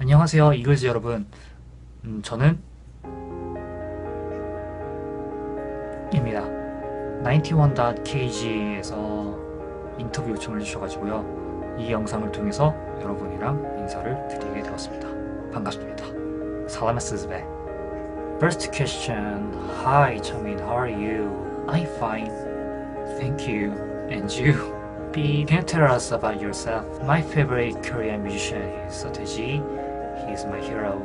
안녕하세요, 이글즈 여러분. 저는 입니다. 91.kg에서 인터뷰 요청을 주셔가지고요. 이 영상을 통해서 여러분이랑 인사를 드리게 되었습니다. 반갑습니다. Salam Sizbe. First question. Hi, Chamin. How are you? I'm fine. Thank you. And you? B. Can you tell us about yourself? My favorite Korean musician is Seo. He's my hero.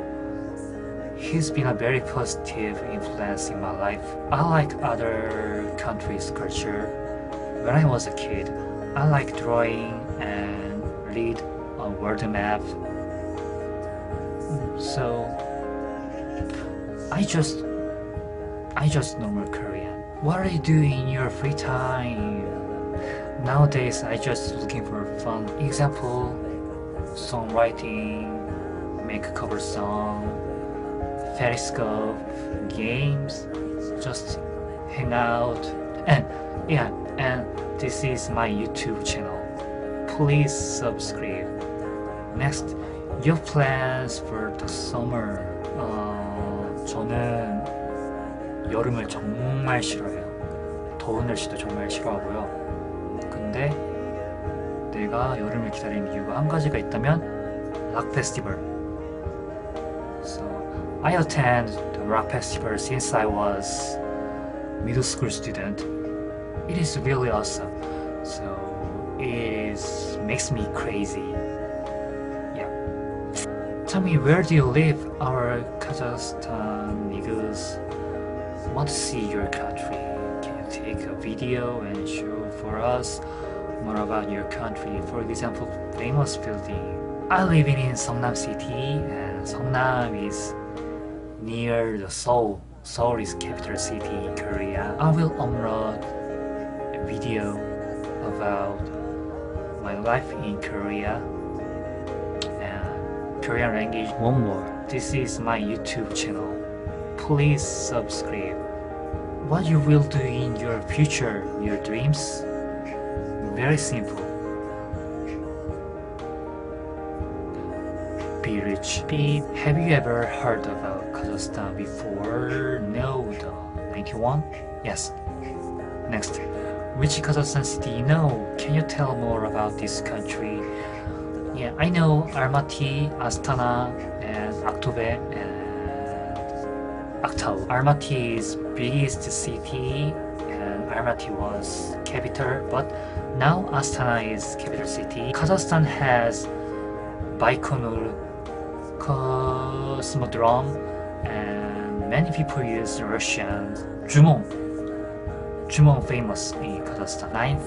He's been a very positive influence in my life. I like other countries' culture. When I was a kid, I like drawing and read a world map. So I just normal Korean. What are you doing in your free time? Nowadays, I just looking for fun. Example, songwriting, make a cover song, Periscope, games, just hang out, and yeah, and this is my YouTube channel. Please subscribe. Next, your plans for the summer. 저는 여름을 정말 싫어해요. 더운 날씨도 정말 싫어하고요. 근데 내가 여름을 기다리는 이유가 한 가지가 있다면 락 페스티벌. So I attend the rock festival since I was middle school student. It is really awesome. So it makes me crazy. Yeah. Tell me, where do you live? Our Kazakhstan niggas want to see your country. Can you take a video and show for us more about your country? For example, famous building. I live in Seongnam City, and Seongnam is near the Seoul. Seoul is capital city in Korea. I will upload a video about my life in Korea and Korean language. One more. This is my YouTube channel. Please subscribe. What you will do in your future, your dreams? Very simple. Be rich. B. Have you ever heard about Kazakhstan before? No, the 91? Yes. Next. Which Kazakhstan city you know? Can you tell more about this country? Yeah, I know Almaty, Astana, and Aktobe, and Aktau. Almaty is biggest city, and Almaty was capital, but now Astana is capital city. Kazakhstan has Baikonur Cosmodrome, and many people use Russian. Jumong famous in Kazakhstan. Ninth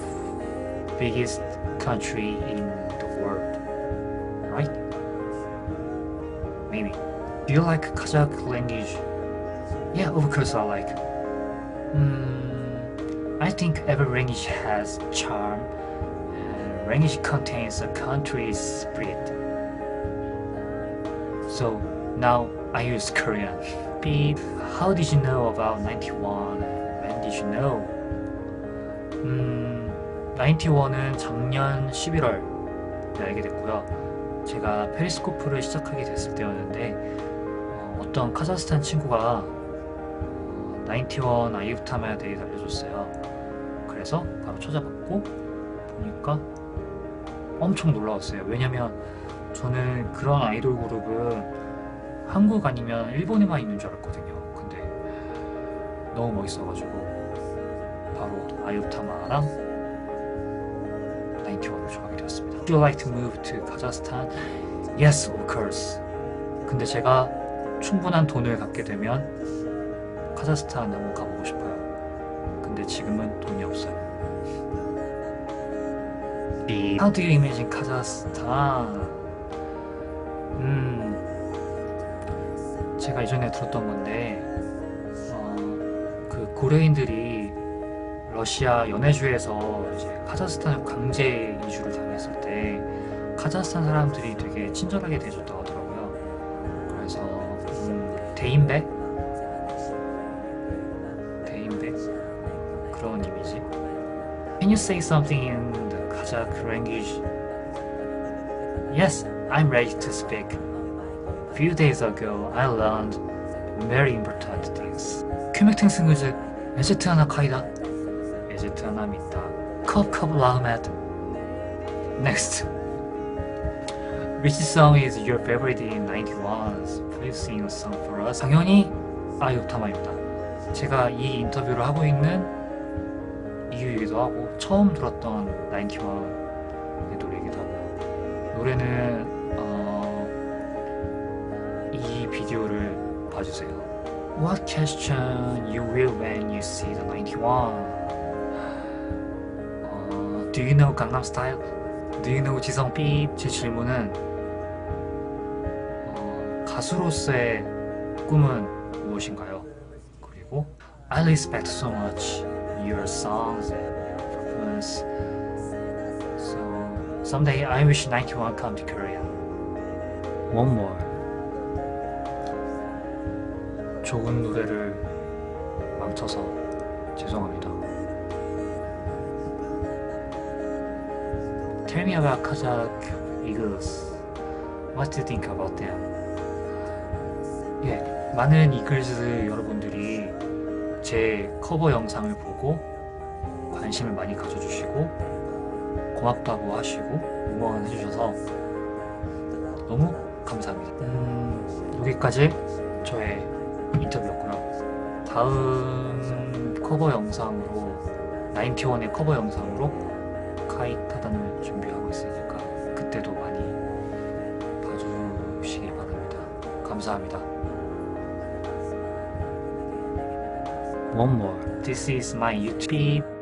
biggest country in the world, right? Maybe. Do you like Kazakh language? Yeah, of course I like. I think every language has charm, and language contains a country's spirit. So now I use Korean. B. How did you know about 91? When did you know? 91은 작년 11월 알게 됐고요. 제가 페리스코프를 시작하게 됐을 때였는데 어떤 카자흐스탄 친구가 91 아이유타마에 대해 알려줬어요. 그래서 바로 찾아봤고 보니까 엄청 놀라웠어요. 왜냐면 저는 그런 아이돌 그룹은 한국 아니면 일본에만 있는 줄 알았거든요. 근데 너무 멋있어가지고 바로 아이유타마랑 91을 좋아하게 되었습니다. Would you like to move to Kazakhstan? Yes, of course. 근데 제가 충분한 돈을 갖게 되면 카자흐스탄 한번 가보고 싶어요. 근데 지금은 돈이 없어요. How do you imagine Kazakhstan? 제가 이전에 들었던 건데 그 고려인들이 러시아 연해주에서 이제 카자흐스탄을 강제 이주를 당했을 때 카자흐스탄 사람들이 되게 친절하게 대해줬다고 하더라고요. 그래서 대인배 그런 이미지. Can you say something in the Kazakh language? Yes, I'm ready to speak. few days ago I learned very important things. 큐맥팅 승그즈 에제트 하나 카이다. 에제트 하나 믿다. 컵컵 라우맷. Next. Which song is your favorite in 91s? Please sing a song for us. 당연히 아유타마입니다. 제가 이 인터뷰를 하고 있는 이유이기도 하고 처음 들었던 91의 노래이기도 하고요. 노래는 이 비디오를 봐주세요. What question you will when you see the 91? Do you know Gangnam Style? Do you know 지성 삐? 제 질문은 가수로서의 꿈은 무엇인가요? 그리고 I respect so much your songs and your performance. So someday I wish 91 come to Korea. One more. 좋은 노래를 망쳐서 죄송합니다. Tell me about Kazakh Eagles. What do you think about them? 예, 많은 이글스 여러분들이 제 커버 영상을 보고 관심을 많이 가져주시고 고맙다고 하시고 응원해주셔서 너무 감사합니다. 여기까지 저의 인터뷰였고요. 다음 커버 영상으로 91의 커버 영상으로 카이타단을 준비하고 있으니까 그때도 많이 봐주시길 바랍니다. 감사합니다. One more. This is my YouTube.